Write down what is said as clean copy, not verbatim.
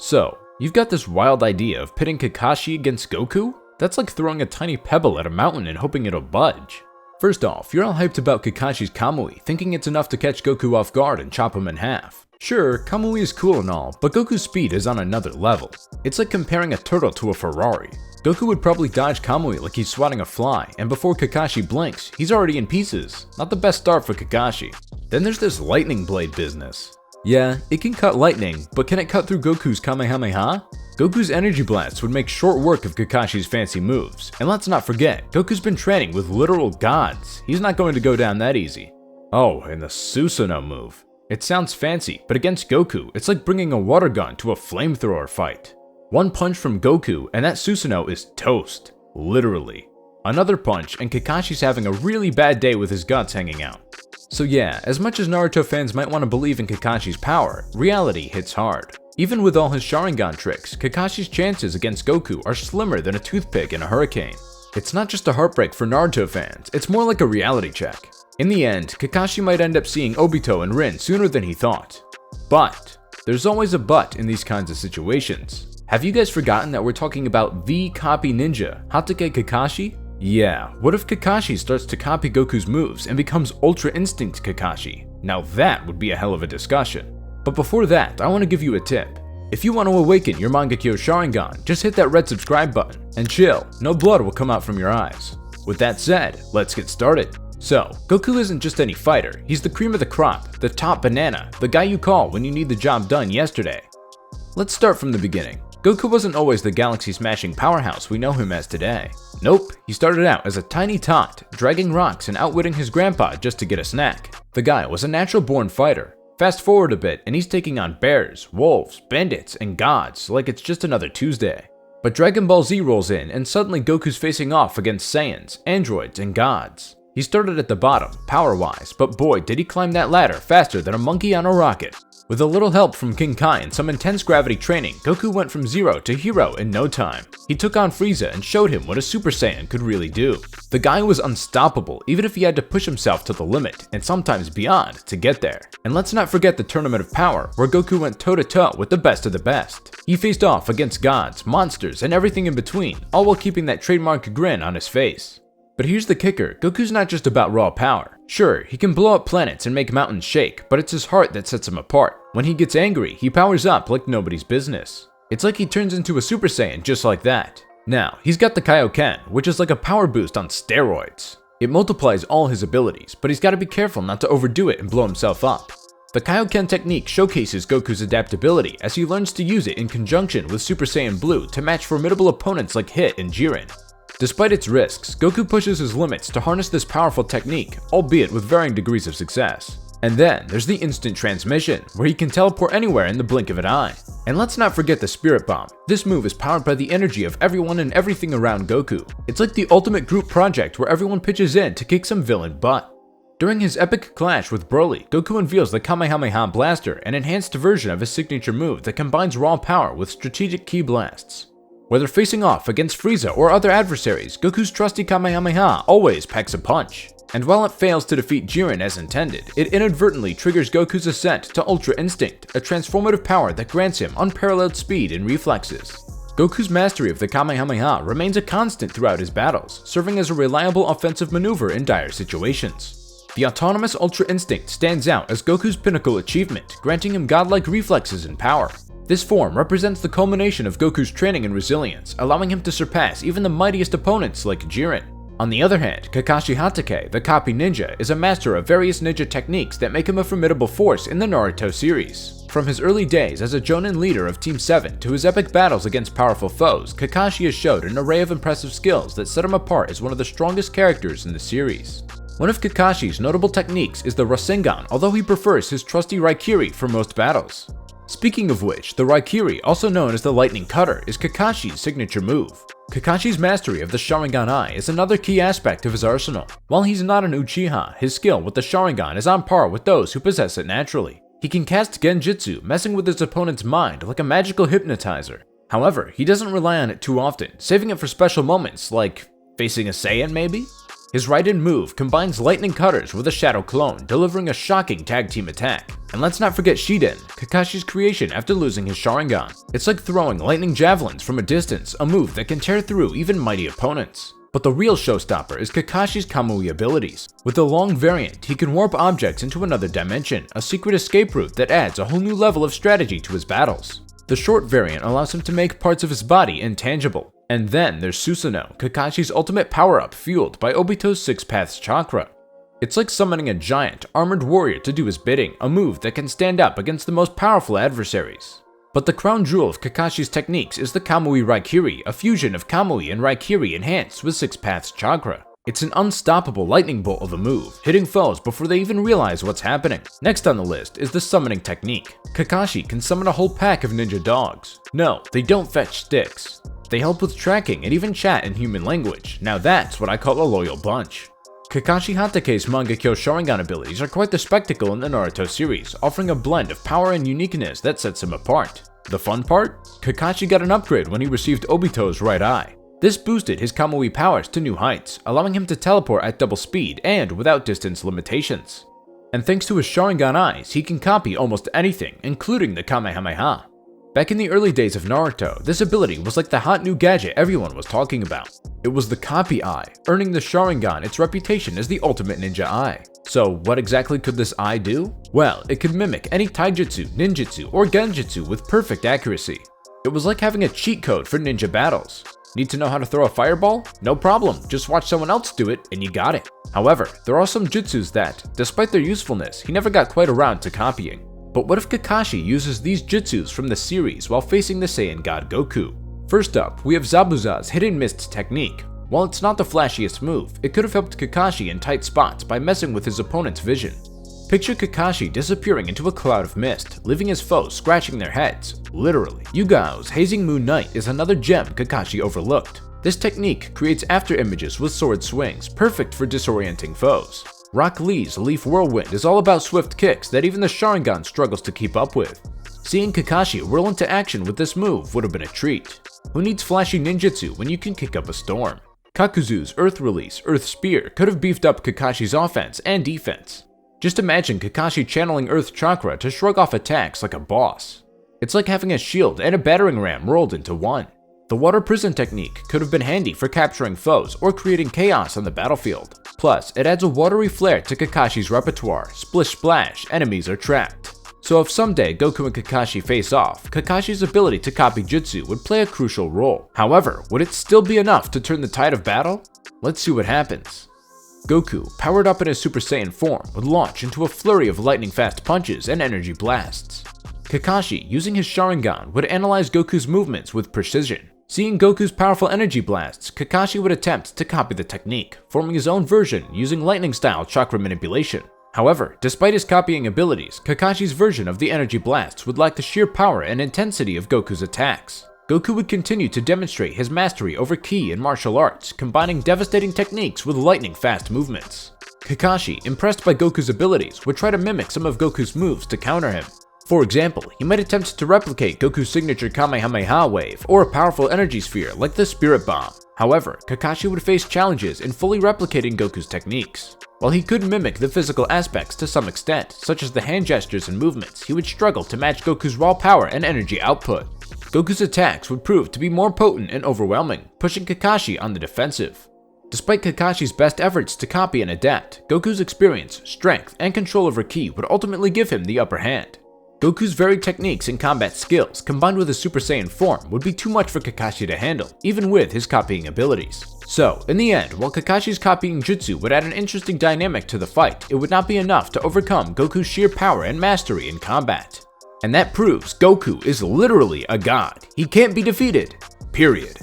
So, you've got this wild idea of pitting Kakashi against Goku? That's like throwing a tiny pebble at a mountain and hoping it'll budge. First off, you're all hyped about Kakashi's Kamui, thinking it's enough to catch Goku off guard and chop him in half. Sure, Kamui is cool and all, but Goku's speed is on another level. It's like comparing a turtle to a Ferrari. Goku would probably dodge Kamui like he's swatting a fly, and before Kakashi blinks, he's already in pieces. Not the best start for Kakashi. Then there's this lightning blade business. Yeah, it can cut lightning, but can it cut through Goku's Kamehameha? Goku's energy blasts would make short work of Kakashi's fancy moves. And let's not forget, Goku's been training with literal gods. He's not going to go down that easy. Oh, and the Susanoo move. It sounds fancy, but against Goku, it's like bringing a water gun to a flamethrower fight. One punch from Goku and that Susanoo is toast. Literally. Another punch and Kakashi's having a really bad day with his guts hanging out. So yeah, as much as Naruto fans might want to believe in Kakashi's power, reality hits hard. Even with all his Sharingan tricks, Kakashi's chances against Goku are slimmer than a toothpick in a hurricane. It's not just a heartbreak for Naruto fans, it's more like a reality check. In the end, Kakashi might end up seeing Obito and Rin sooner than he thought. But, there's always a but in these kinds of situations. Have you guys forgotten that we're talking about the copy ninja, Hatake Kakashi? Yeah, what if Kakashi starts to copy Goku's moves and becomes Ultra Instinct Kakashi? Now that would be a hell of a discussion. But before that, I want to give you a tip. If you want to awaken your Mangekyo Sharingan, just hit that red subscribe button and chill, no blood will come out from your eyes. With that said, let's get started. So, Goku isn't just any fighter, he's the cream of the crop, the top banana, the guy you call when you need the job done yesterday. Let's start from the beginning. Goku wasn't always the galaxy-smashing powerhouse we know him as today. Nope, he started out as a tiny tot, dragging rocks and outwitting his grandpa just to get a snack. The guy was a natural-born fighter. Fast forward a bit and he's taking on bears, wolves, bandits, and gods like it's just another Tuesday. But Dragon Ball Z rolls in and suddenly Goku's facing off against Saiyans, androids, and gods. He started at the bottom, power-wise, but boy did he climb that ladder faster than a monkey on a rocket. With a little help from King Kai and some intense gravity training, Goku went from zero to hero in no time. He took on Frieza and showed him what a Super Saiyan could really do. The guy was unstoppable even if he had to push himself to the limit, and sometimes beyond, to get there. And let's not forget the Tournament of Power, where Goku went toe-to-toe with the best of the best. He faced off against gods, monsters, and everything in between, all while keeping that trademark grin on his face. But here's the kicker, Goku's not just about raw power. Sure, he can blow up planets and make mountains shake, but it's his heart that sets him apart. When he gets angry, he powers up like nobody's business. It's like he turns into a Super Saiyan just like that. Now, he's got the Kaioken, which is like a power boost on steroids. It multiplies all his abilities, but he's got to be careful not to overdo it and blow himself up. The Kaioken technique showcases Goku's adaptability as he learns to use it in conjunction with Super Saiyan Blue to match formidable opponents like Hit and Jiren. Despite its risks, Goku pushes his limits to harness this powerful technique, albeit with varying degrees of success. And then there's the instant transmission, where he can teleport anywhere in the blink of an eye. And let's not forget the Spirit Bomb. This move is powered by the energy of everyone and everything around Goku. It's like the ultimate group project where everyone pitches in to kick some villain butt. During his epic clash with Broly, Goku unveils the Kamehameha Blaster, an enhanced version of his signature move that combines raw power with strategic ki blasts. Whether facing off against Frieza or other adversaries, Goku's trusty Kamehameha always packs a punch. And while it fails to defeat Jiren as intended, it inadvertently triggers Goku's ascent to Ultra Instinct, a transformative power that grants him unparalleled speed and reflexes. Goku's mastery of the Kamehameha remains a constant throughout his battles, serving as a reliable offensive maneuver in dire situations. The autonomous Ultra Instinct stands out as Goku's pinnacle achievement, granting him godlike reflexes and power. This form represents the culmination of Goku's training and resilience, allowing him to surpass even the mightiest opponents like Jiren. On the other hand, Kakashi Hatake, the copy ninja, is a master of various ninja techniques that make him a formidable force in the Naruto series. From his early days as a Jonin leader of Team 7 to his epic battles against powerful foes, Kakashi has showed an array of impressive skills that set him apart as one of the strongest characters in the series. One of Kakashi's notable techniques is the Rasengan, although he prefers his trusty Raikiri for most battles. Speaking of which, the Raikiri, also known as the Lightning Cutter, is Kakashi's signature move. Kakashi's mastery of the Sharingan Eye is another key aspect of his arsenal. While he's not an Uchiha, his skill with the Sharingan is on par with those who possess it naturally. He can cast Genjutsu, messing with his opponent's mind like a magical hypnotizer. However, he doesn't rely on it too often, saving it for special moments like facing a Saiyan maybe? His right-in move combines lightning cutters with a shadow clone, delivering a shocking tag team attack. And let's not forget Shiden, Kakashi's creation after losing his Sharingan. It's like throwing lightning javelins from a distance, a move that can tear through even mighty opponents. But the real showstopper is Kakashi's Kamui abilities. With the long variant, he can warp objects into another dimension, a secret escape route that adds a whole new level of strategy to his battles. The short variant allows him to make parts of his body intangible. And then there's Susanoo, Kakashi's ultimate power-up fueled by Obito's Six Paths Chakra. It's like summoning a giant, armored warrior to do his bidding, a move that can stand up against the most powerful adversaries. But the crown jewel of Kakashi's techniques is the Kamui Raikiri, a fusion of Kamui and Raikiri enhanced with Six Paths Chakra. It's an unstoppable lightning bolt of a move, hitting foes before they even realize what's happening. Next on the list is the summoning technique. Kakashi can summon a whole pack of ninja dogs. No, they don't fetch sticks. They help with tracking and even chat in human language. Now that's what I call a loyal bunch. Kakashi Hatake's Mangekyo Sharingan abilities are quite the spectacle in the Naruto series, offering a blend of power and uniqueness that sets him apart. The fun part? Kakashi got an upgrade when he received Obito's right eye. This boosted his Kamui powers to new heights, allowing him to teleport at double speed and without distance limitations. And thanks to his Sharingan eyes, he can copy almost anything, including the Kamehameha. Back in the early days of Naruto, this ability was like the hot new gadget everyone was talking about. It was the copy eye, earning the Sharingan its reputation as the ultimate ninja eye. So what exactly could this eye do? Well, it could mimic any taijutsu, ninjutsu, or genjutsu with perfect accuracy. It was like having a cheat code for ninja battles. Need to know how to throw a fireball? No problem, just watch someone else do it and you got it. However, there are some jutsus that, despite their usefulness, he never got quite around to copying. But what if Kakashi uses these jutsus from the series while facing the Saiyan god Goku? First up, we have Zabuza's Hidden Mist technique. While it's not the flashiest move, it could have helped Kakashi in tight spots by messing with his opponent's vision. Picture Kakashi disappearing into a cloud of mist, leaving his foes scratching their heads. Literally. Yugao's Hazing Moon Knight is another gem Kakashi overlooked. This technique creates after images with sword swings, perfect for disorienting foes. Rock Lee's Leaf Whirlwind is all about swift kicks that even the Sharingan struggles to keep up with. Seeing Kakashi whirl into action with this move would have been a treat. Who needs flashy ninjutsu when you can kick up a storm? Kakuzu's Earth Release, Earth Spear could have beefed up Kakashi's offense and defense. Just imagine Kakashi channeling Earth Chakra to shrug off attacks like a boss. It's like having a shield and a battering ram rolled into one. The Water Prison technique could have been handy for capturing foes or creating chaos on the battlefield. Plus, it adds a watery flair to Kakashi's repertoire. Splish splash, enemies are trapped. So if someday Goku and Kakashi face off, Kakashi's ability to copy jutsu would play a crucial role. However, would it still be enough to turn the tide of battle? Let's see what happens. Goku, powered up in his Super Saiyan form, would launch into a flurry of lightning-fast punches and energy blasts. Kakashi, using his Sharingan, would analyze Goku's movements with precision. Seeing Goku's powerful energy blasts, Kakashi would attempt to copy the technique, forming his own version using lightning-style chakra manipulation. However, despite his copying abilities, Kakashi's version of the energy blasts would lack the sheer power and intensity of Goku's attacks. Goku would continue to demonstrate his mastery over ki and martial arts, combining devastating techniques with lightning-fast movements. Kakashi, impressed by Goku's abilities, would try to mimic some of Goku's moves to counter him. For example, he might attempt to replicate Goku's signature Kamehameha wave or a powerful energy sphere like the Spirit Bomb. However, Kakashi would face challenges in fully replicating Goku's techniques. While he could mimic the physical aspects to some extent, such as the hand gestures and movements, he would struggle to match Goku's raw power and energy output. Goku's attacks would prove to be more potent and overwhelming, pushing Kakashi on the defensive. Despite Kakashi's best efforts to copy and adapt, Goku's experience, strength, and control over ki would ultimately give him the upper hand. Goku's varied techniques and combat skills, combined with his Super Saiyan form, would be too much for Kakashi to handle, even with his copying abilities. So, in the end, while Kakashi's copying jutsu would add an interesting dynamic to the fight, it would not be enough to overcome Goku's sheer power and mastery in combat. And that proves Goku is literally a god. He can't be defeated. Period.